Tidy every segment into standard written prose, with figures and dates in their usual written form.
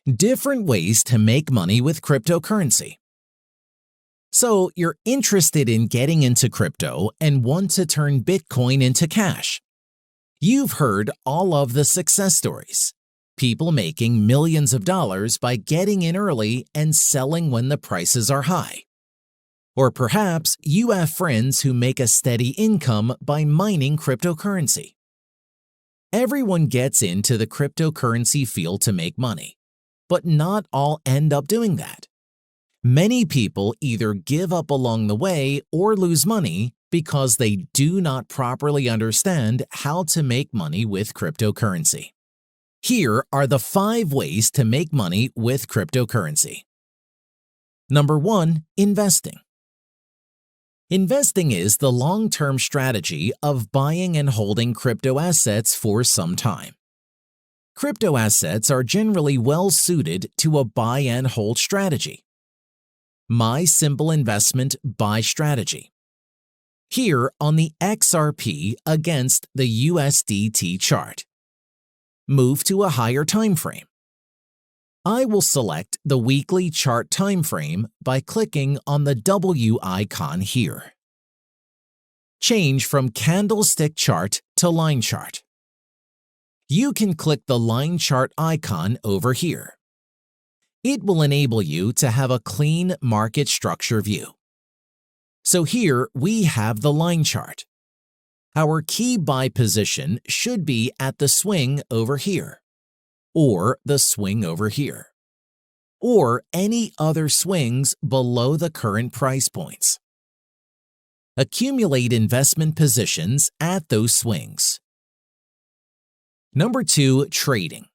Different ways to make money with cryptocurrency. So, you're interested in getting into crypto and want to turn Bitcoin into cash. You've heard all of the success stories. People making millions of dollars by getting in early and selling when the prices are high. Or perhaps you have friends who make a steady income by mining cryptocurrency. Everyone gets into the cryptocurrency field to make money, but not all end up doing that. Many people either give up along the way or lose money because they do not properly understand how to make money with cryptocurrency. Here are the 5 ways to make money with cryptocurrency. Number 1. Investing. Investing is the long-term strategy of buying and holding crypto assets for some time. Crypto assets are generally well suited to a buy and hold strategy. My simple investment buy strategy. Here on the XRP against the USDT chart. Move to a higher time frame. I will select the weekly chart time frame by clicking on the W icon here. Change from candlestick chart to line chart. You can click the line chart icon over here. It will enable you to have a clean market structure view. So here we have the line chart. Our key buy position should be at the swing over here, or the swing over here, or any other swings below the current price points. Accumulate investment positions at those swings. Number 2. Trading.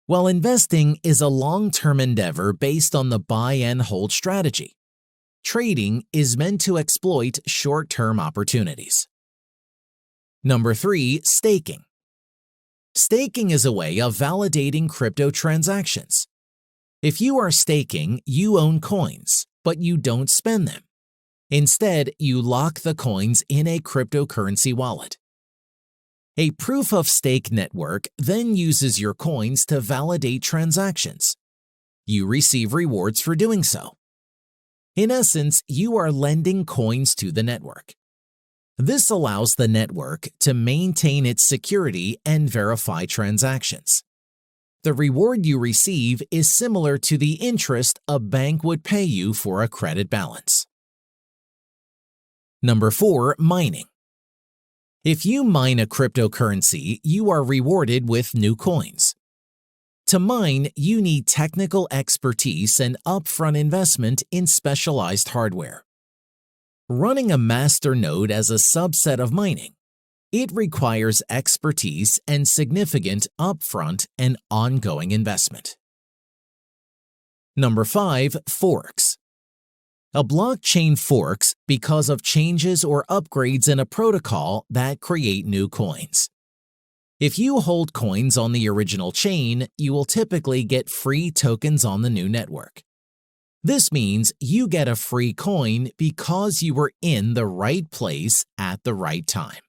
While investing is a long-term endeavor based on the buy and hold strategy, trading is meant to exploit short-term opportunities. Number 3. Staking. Staking is a way of validating crypto transactions. If you are staking, you own coins, but you don't spend them. Instead, you lock the coins in a cryptocurrency wallet. A proof-of-stake network then uses your coins to validate transactions. You receive rewards for doing so. In essence, you are lending coins to the network. This allows the network to maintain its security and verify transactions. The reward you receive is similar to the interest a bank would pay you for a credit balance. Number 4. Mining. If you mine a cryptocurrency, you are rewarded with new coins. To mine, you need technical expertise and upfront investment in specialized hardware. Running a master node as a subset of mining, it requires expertise and significant upfront and ongoing investment. Number 5. Forex. A blockchain forks because of changes or upgrades in a protocol that create new coins. If you hold coins on the original chain, you will typically get free tokens on the new network. This means you get a free coin because you were in the right place at the right time.